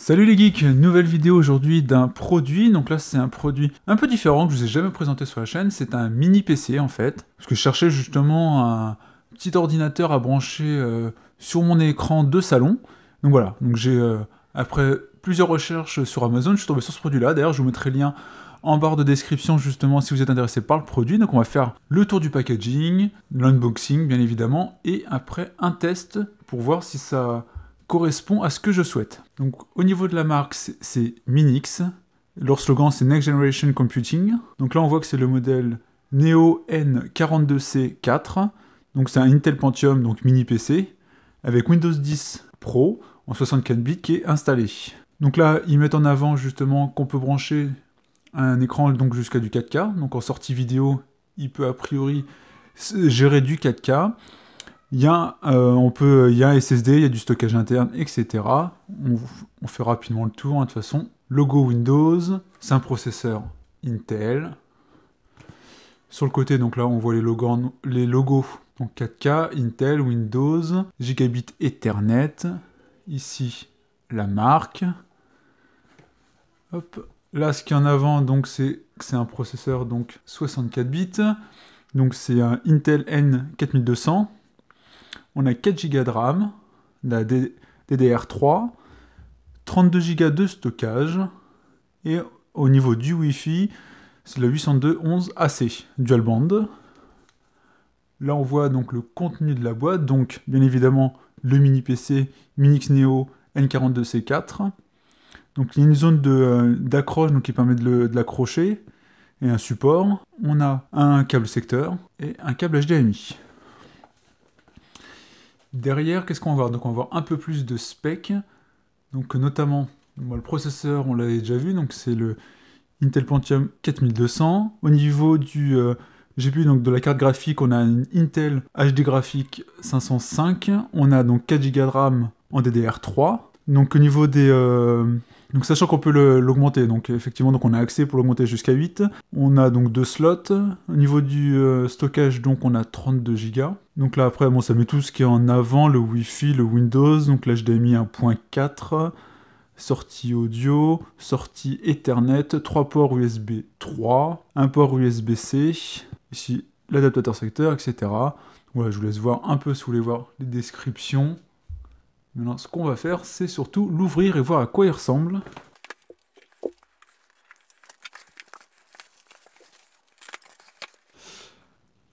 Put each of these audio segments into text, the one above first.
Salut les geeks, nouvelle vidéo aujourd'hui d'un produit. Donc là c'est un produit un peu différent que je vous ai jamais présenté sur la chaîne. C'est un mini PC en fait. Parce que je cherchais justement un petit ordinateur à brancher sur mon écran de salon. Donc voilà, donc après plusieurs recherches sur Amazon, je suis tombé sur ce produit là. D'ailleurs je vous mettrai le lien en barre de description justement si vous êtes intéressé par le produit. Donc on va faire le tour du packaging, l'unboxing bien évidemment, et après un test pour voir si ça correspond à ce que je souhaite. Donc au niveau de la marque, c'est Minix. Leur slogan c'est Next Generation Computing. Donc là on voit que c'est le modèle Neo N42C4. Donc c'est un Intel Pentium, donc mini PC, avec Windows 10 Pro en 64 bits qui est installé. Donc là ils mettent en avant justement qu'on peut brancher un écran donc jusqu'à du 4K. Donc en sortie vidéo, il peut a priori gérer du 4K. Il y a un SSD, il y a du stockage interne, etc. On fait rapidement le tour, de toute façon. Logo Windows, c'est un processeur Intel. Sur le côté, donc là, on voit les logos donc 4K, Intel, Windows, Gigabit Ethernet. Ici, la marque. Hop. Là, ce qui est en avant, donc c'est un processeur donc 64 bits. Donc c'est un Intel N4200. On a 4 Go de RAM, la DDR3, 32 Go de stockage, et au niveau du Wi-Fi, c'est la 802.11ac, dual band. Là on voit donc le contenu de la boîte, donc bien évidemment le mini PC Minix Neo N42C4. Donc il y a une zone d'accroche qui permet de l'accrocher, et un support. On a un câble secteur et un câble HDMI. Derrière, qu'est-ce qu'on va voir? Donc on va voir un peu plus de specs. Donc notamment, le processeur, on l'avait déjà vu, donc c'est le Intel Pentium 4200. Au niveau du GPU, donc de la carte graphique, on a une Intel HD Graphics 505. On a donc 4 Go de RAM en DDR3. Donc au niveau des... donc sachant qu'on peut l'augmenter, donc effectivement donc on a accès pour l'augmenter jusqu'à 8. On a donc 2 slots. Au niveau du stockage, donc on a 32 Go. Donc là après, bon, ça met tout ce qui est en avant, le Wi-Fi, le Windows, donc l'HDMI 1.4, sortie audio, sortie Ethernet, 3 ports USB 3, un port USB-C, ici l'adaptateur secteur, etc. Voilà, je vous laisse voir un peu si vous voulez voir les descriptions. Maintenant, ce qu'on va faire, c'est surtout l'ouvrir et voir à quoi il ressemble.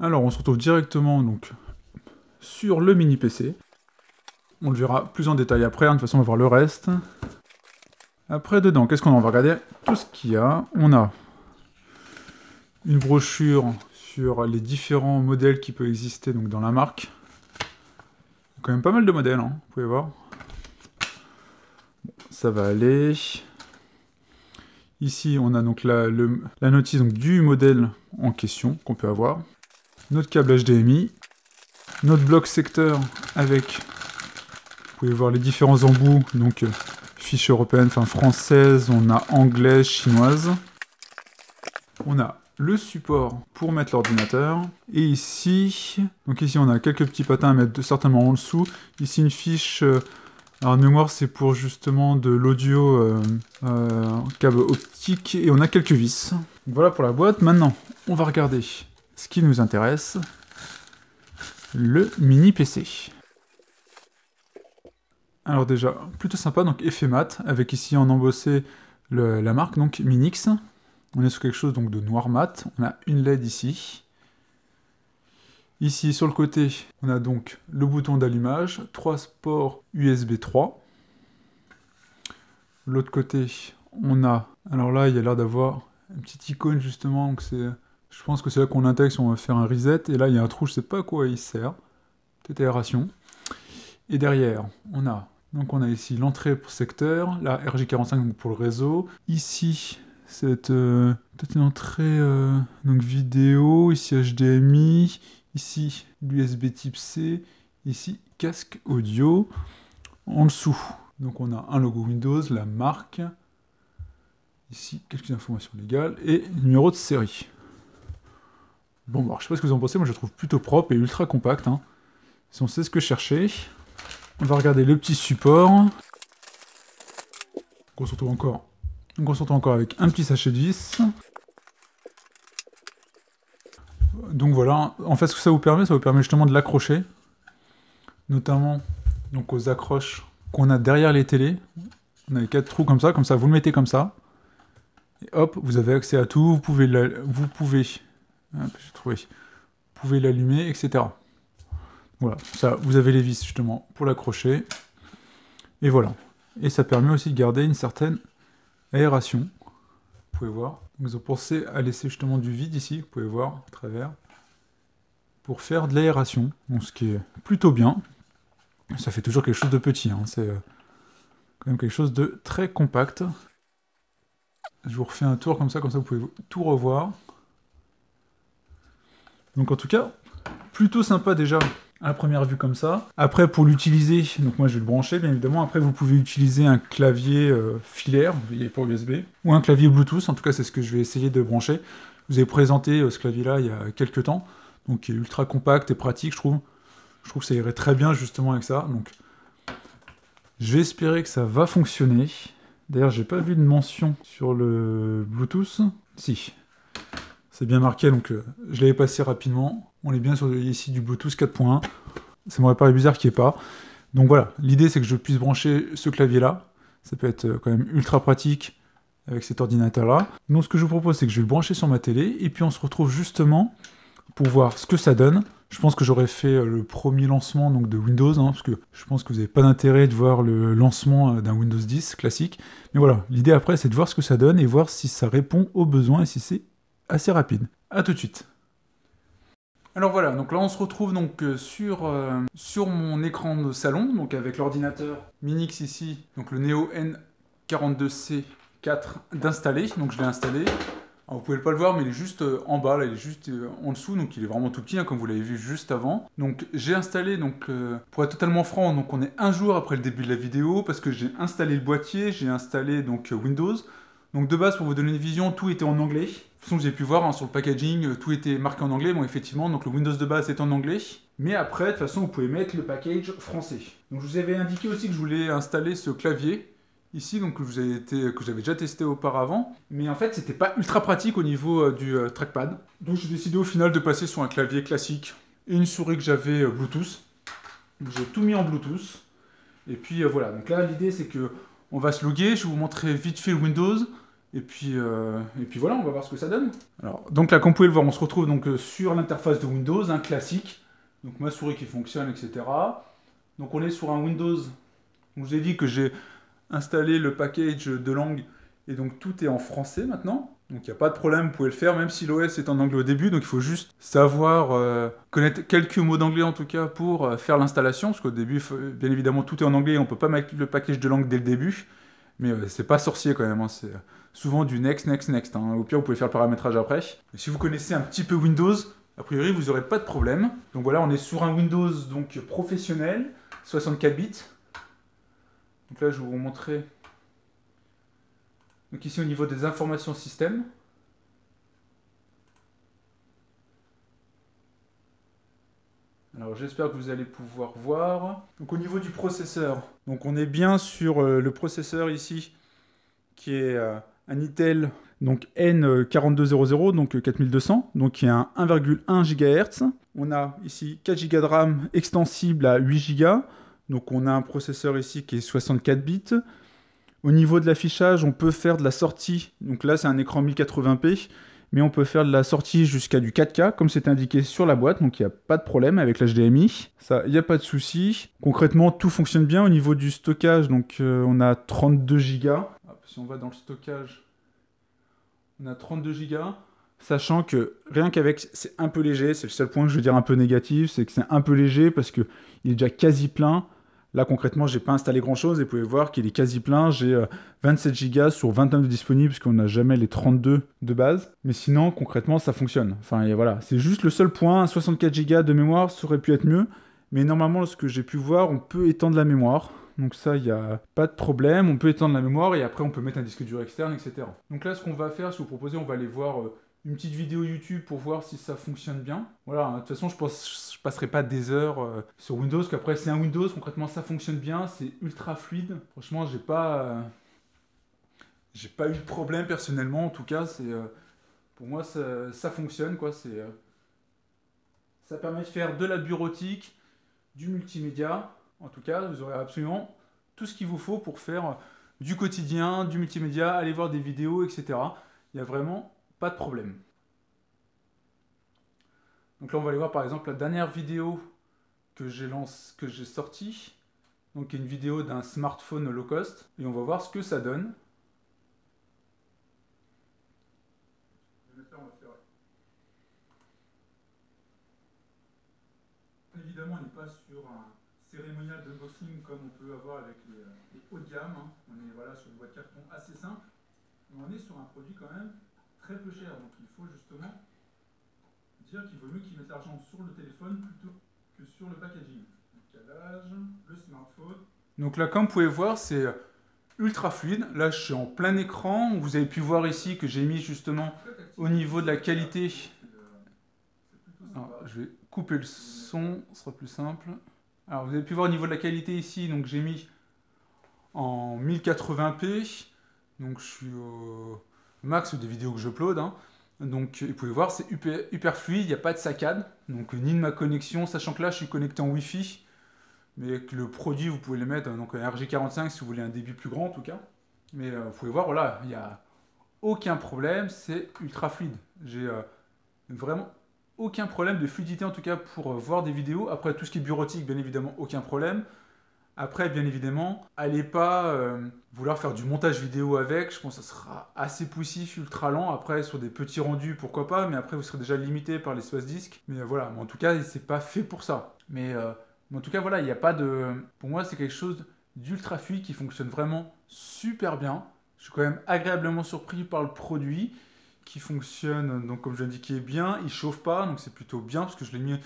Alors, on se retrouve directement donc sur le mini PC. On le verra plus en détail après, de toute façon on va voir le reste. Après, dedans, qu'est-ce qu'on a? On va regarder tout ce qu'il y a. On a une brochure sur les différents modèles qui peuvent exister donc, dans la marque. Quand même pas mal de modèles, hein, vous pouvez voir. Bon, ça va aller. Ici, on a donc la notice donc, du modèle en question qu'on peut avoir. Notre câble HDMI. Notre bloc secteur avec, vous pouvez voir les différents embouts, donc fiche européenne, enfin française, on a anglaise, chinoise. On a le support pour mettre l'ordinateur. Et ici, donc ici on a quelques petits patins à mettre certainement en dessous. Ici une fiche, alors mémoire c'est pour justement de l'audio câble optique. Et on a quelques vis. Donc, voilà pour la boîte. Maintenant, on va regarder ce qui nous intéresse. Le mini PC. Alors déjà, plutôt sympa, donc effet mat, avec ici en embossé la marque, donc Minix. On est sur quelque chose donc de noir mat. On a une LED ici. Ici, sur le côté, on a donc le bouton d'allumage, 3 ports USB 3. L'autre côté, on a... Alors là, il y a l'air d'avoir une petite icône justement, donc c'est... Je pense que c'est là qu'on l'intègre si on va faire un reset. Et là, il y a un trou, je sais pas à quoi il sert. Peut-être aération. Et derrière, on a ici l'entrée pour secteur, la RJ45 pour le réseau. Ici, c'est peut-être une entrée donc vidéo. Ici, HDMI. Ici, l'USB type C. Ici, casque audio. En dessous, donc on a un logo Windows, la marque. Ici, quelques informations légales. Et numéro de série. Bon, alors, je sais pas ce que vous en pensez, moi je le trouve plutôt propre et ultra compact. Hein. Si on sait ce que chercher, on va regarder le petit support. on se retrouve encore avec un petit sachet de vis. Donc voilà, en fait ce que ça vous permet justement de l'accrocher, notamment donc aux accroches qu'on a derrière les télés. On a les 4 trous comme ça vous le mettez comme ça, et hop, vous avez accès à tout, vous pouvez l'allumer, etc. Voilà, ça, vous avez les vis justement pour l'accrocher, et voilà. Et ça permet aussi de garder une certaine aération, vous pouvez voir. Donc, ils ont pensé à laisser justement du vide ici, vous pouvez voir à travers, pour faire de l'aération, donc ce qui est plutôt bien. Ça fait toujours quelque chose de petit, hein. C'est quand même quelque chose de très compact. Je vous refais un tour comme ça vous pouvez tout revoir. Donc en tout cas, plutôt sympa déjà à la première vue comme ça. Après pour l'utiliser, donc moi je vais le brancher bien évidemment, après vous pouvez utiliser un clavier filaire, il est pour USB, ou un clavier Bluetooth, en tout cas c'est ce que je vais essayer de brancher. Je vous ai présenté ce clavier là il y a quelques temps, donc il est ultra compact et pratique je trouve. Je trouve que ça irait très bien justement avec ça, donc je vais espérer que ça va fonctionner. D'ailleurs j'ai pas vu de mention sur le Bluetooth, si. C'est bien marqué, donc je l'avais passé rapidement. On est bien sur ici du Bluetooth 4.1. Ça m'aurait paru bizarre qu'il n'y ait pas. Donc voilà, l'idée c'est que je puisse brancher ce clavier-là. Ça peut être quand même ultra pratique avec cet ordinateur-là. Donc ce que je vous propose, c'est que je vais le brancher sur ma télé. Et puis on se retrouve justement pour voir ce que ça donne. Je pense que j'aurais fait le premier lancement donc, de Windows, hein, parce que je pense que vous n'avez pas d'intérêt de voir le lancement d'un Windows 10 classique. Mais voilà, l'idée après c'est de voir ce que ça donne et voir si ça répond aux besoins et si c'est assez rapide. A tout de suite. Alors voilà, donc là on se retrouve donc sur mon écran de salon, donc avec l'ordinateur Minix ici, donc le Neo N42C4 d'installer, donc je l'ai installé. Alors, vous pouvez pas le voir, mais il est juste en bas, là, il est juste en dessous, donc il est vraiment tout petit, hein, comme vous l'avez vu juste avant. Donc j'ai installé, pour être totalement franc, donc on est un jour après le début de la vidéo, parce que j'ai installé le boîtier, j'ai installé donc Windows. Donc de base, pour vous donner une vision, tout était en anglais. De toute façon, vous avez pu voir hein, sur le packaging, tout était marqué en anglais. Bon, effectivement, donc le Windows de base est en anglais. Mais après, de toute façon, vous pouvez mettre le package français. Donc je vous avais indiqué aussi que je voulais installer ce clavier ici, donc que j'avais déjà testé auparavant. Mais en fait, c'était pas ultra pratique au niveau du trackpad. Donc j'ai décidé au final de passer sur un clavier classique et une souris que j'avais Bluetooth. Donc j'ai tout mis en Bluetooth. Et puis voilà, donc là l'idée c'est que on va se loguer, je vais vous montrer vite fait le Windows, et puis voilà, on va voir ce que ça donne. Alors, donc là, comme vous pouvez le voir, on se retrouve donc sur l'interface de Windows, un classique, donc ma souris qui fonctionne, etc. Donc on est sur un Windows, je vous ai dit que j'ai installé le package de langue, et donc tout est en français maintenant. Donc il n'y a pas de problème, vous pouvez le faire, même si l'OS est en anglais au début, donc il faut juste savoir connaître quelques mots d'anglais en tout cas pour faire l'installation, parce qu'au début, bien évidemment, tout est en anglais, on ne peut pas mettre le package de langue dès le début, mais c'est pas sorcier quand même, hein, c'est souvent du next, next, next. Hein. Au pire, vous pouvez faire le paramétrage après. Et si vous connaissez un petit peu Windows, a priori, vous n'aurez pas de problème. Donc voilà, on est sur un Windows donc, professionnel, 64 bits. Donc là, je vais vous montrer. Donc ici, au niveau des informations système. Alors j'espère que vous allez pouvoir voir. Donc au niveau du processeur, donc on est bien sur le processeur ici, qui est un Intel donc N4200, donc 4200, donc qui est un 1,1 GHz. On a ici 4 Go de RAM extensible à 8 Go. Donc on a un processeur ici qui est 64 bits. Au niveau de l'affichage, on peut faire de la sortie. Donc là, c'est un écran 1080p. Mais on peut faire de la sortie jusqu'à du 4K, comme c'est indiqué sur la boîte. Donc il n'y a pas de problème avec l'HDMI. Ça, il n'y a pas de souci. Concrètement, tout fonctionne bien. Au niveau du stockage, donc on a 32 Go. Si on va dans le stockage, on a 32 Go. Sachant que rien qu'avec, c'est un peu léger. C'est le seul point que je veux dire un peu négatif. C'est que c'est un peu léger parce qu'il est déjà quasi plein. Là, concrètement, je n'ai pas installé grand-chose et vous pouvez voir qu'il est quasi plein. J'ai 27 Go sur 29 de disponibles parce qu'on n'a jamais les 32 de base. Mais sinon, concrètement, ça fonctionne. Enfin, et voilà, c'est juste le seul point. 64 Go de mémoire, ça aurait pu être mieux. Mais normalement, ce que j'ai pu voir, on peut étendre la mémoire. Donc ça, il n'y a pas de problème. On peut étendre la mémoire et après, on peut mettre un disque dur externe, etc. Donc là, ce qu'on va faire, si vous proposez, on va aller voir une petite vidéo YouTube pour voir si ça fonctionne bien. Voilà, de toute façon, je passerai pas des heures sur Windows, qu'après c'est un Windows, concrètement ça fonctionne bien, c'est ultra fluide. Franchement, j'ai pas J'ai pas eu de problème personnellement, en tout cas, pour moi ça fonctionne quoi. Ça permet de faire de la bureautique, du multimédia. En tout cas, vous aurez absolument tout ce qu'il vous faut pour faire du quotidien, du multimédia, aller voir des vidéos, etc. Il n'y a vraiment pas de problème. Donc là, on va aller voir par exemple la dernière vidéo que j'ai sortie. Donc une vidéo d'un smartphone low cost. Et on va voir ce que ça donne. Évidemment, on n'est pas sur un cérémonial d'unboxing comme on peut avoir avec les hauts de gamme. Hein. On est voilà, sur une boîte carton assez simple. Mais on est sur un produit quand même très peu cher. Donc il faut justement dire qu'il vaut mieux qu'ils mettent l'argent sur le téléphone plutôt que sur le packaging. Le calage, le smartphone. Donc là, comme vous pouvez voir, c'est ultra fluide. Là, je suis en plein écran. Vous avez pu voir ici que j'ai mis justement au niveau de la qualité. Alors, je vais couper le son, ce sera plus simple. Alors, vous avez pu voir au niveau de la qualité ici, donc j'ai mis en 1080p. Donc, je suis au max des vidéos que j'upload. Hein. Donc, vous pouvez voir, c'est hyper fluide, il n'y a pas de saccade. Donc, ni de ma connexion, sachant que là, je suis connecté en Wi-Fi. Mais avec le produit, vous pouvez le mettre donc un RJ45 si vous voulez un débit plus grand en tout cas. Mais vous pouvez voir, voilà, il n'y a aucun problème, c'est ultra fluide. J'ai vraiment aucun problème de fluidité en tout cas pour voir des vidéos. Après, tout ce qui est bureautique, bien évidemment, aucun problème. Après, bien évidemment, allez pas vouloir faire du montage vidéo avec. Je pense que ça sera assez poussif, ultra lent. Après, sur des petits rendus, pourquoi pas. Mais après, vous serez déjà limité par l'espace disque. Mais voilà, mais en tout cas, c'est pas fait pour ça. Mais en tout cas, voilà, il n'y a pas de... Pour moi, c'est quelque chose d'ultra fluide qui fonctionne vraiment super bien. Je suis quand même agréablement surpris par le produit qui fonctionne, donc comme je l'indiquais bien, il chauffe pas, donc c'est plutôt bien parce que je l'ai mis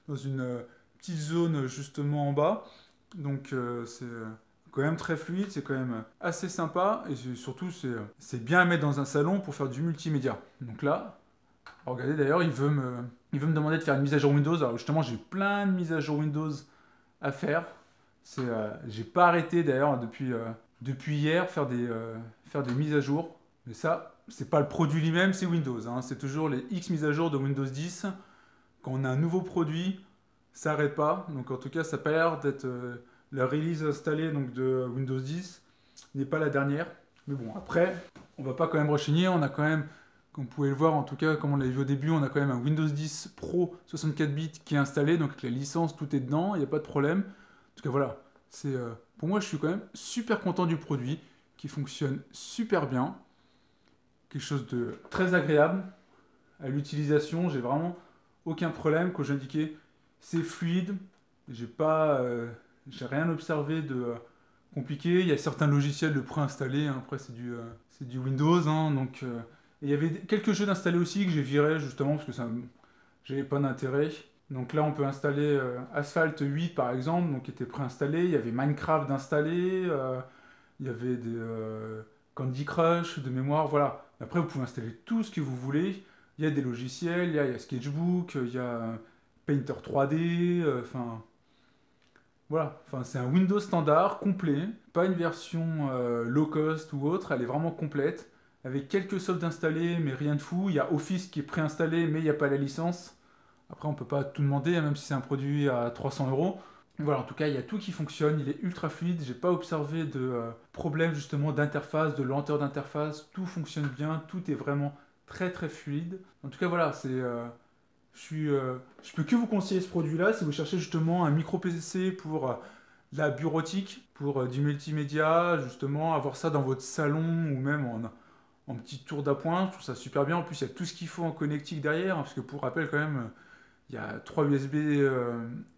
dans une petite zone justement en bas. Donc c'est quand même très fluide, c'est quand même assez sympa et surtout c'est bien à mettre dans un salon pour faire du multimédia. Donc là, regardez d'ailleurs, il veut me demander de faire une mise à jour Windows. Alors justement, j'ai plein de mises à jour Windows à faire. J'ai pas arrêté d'ailleurs depuis hier faire des mises à jour. Mais ça, c'est pas le produit lui-même, c'est Windows. Hein. C'est toujours les X mises à jour de Windows 10. Quand on a un nouveau produit, ça n'arrête pas. Donc en tout cas, ça n'a pas l'air d'être la release installée donc, de Windows 10 n'est pas la dernière. Mais bon, après, on va pas quand même rechigner. On a quand même, comme vous pouvez le voir, en tout cas, comme on l'avait vu au début, on a quand même un Windows 10 Pro 64 bits qui est installé. Donc avec la licence, tout est dedans, il n'y a pas de problème. En tout cas, voilà. Pour moi, je suis quand même super content du produit qui fonctionne super bien. Quelque chose de très agréable à l'utilisation. J'ai vraiment aucun problème. Comme j'indiquais, c'est fluide. J'ai rien observé de compliqué. Il y a certains logiciels de préinstallés. Hein. Après, c'est du Windows. Hein. Donc, et il y avait quelques jeux d'installer aussi que j'ai viré justement parce que j'avais pas d'intérêt. Donc là, on peut installer Asphalt 8 par exemple, donc qui était préinstallé. Il y avait Minecraft d'installer. Il y avait des Candy Crush de mémoire. Voilà. Après, vous pouvez installer tout ce que vous voulez. Il y a des logiciels, il y a Sketchbook, il y a Painter 3D. Enfin, voilà. Enfin, c'est un Windows standard complet, pas une version low cost ou autre. Elle est vraiment complète avec quelques softs installés, mais rien de fou. Il y a Office qui est préinstallé, mais il n'y a pas la licence. Après, on peut pas tout demander, hein, même si c'est un produit à 300 euros. Voilà, en tout cas, il y a tout qui fonctionne, il est ultra fluide, j'ai pas observé de problème justement d'interface, de lenteur d'interface, tout fonctionne bien, tout est vraiment très très fluide. En tout cas, voilà, je peux que vous conseiller ce produit-là si vous cherchez justement un micro PC pour la bureautique, pour du multimédia, justement, avoir ça dans votre salon ou même en petit tour d'appoint, je trouve ça super bien. En plus, il y a tout ce qu'il faut en connectique derrière, hein, parce que pour rappel, quand même, il y a 3 USB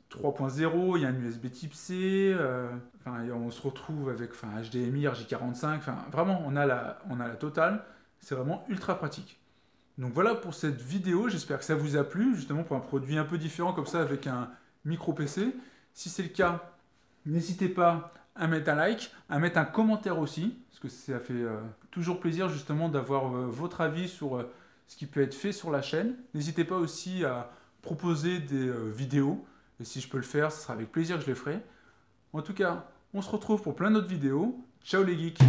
3.0, il y a un USB type C, on se retrouve avec HDMI, RJ45, vraiment, on a la totale. C'est vraiment ultra pratique. Donc voilà pour cette vidéo, j'espère que ça vous a plu, justement pour un produit un peu différent comme ça avec un micro PC. Si c'est le cas, n'hésitez pas à mettre un like, à mettre un commentaire aussi, parce que ça fait toujours plaisir justement d'avoir votre avis sur ce qui peut être fait sur la chaîne. N'hésitez pas aussi à proposer des vidéos, et si je peux le faire, ce sera avec plaisir que je le ferai. En tout cas, on se retrouve pour plein d'autres vidéos. Ciao les geeks!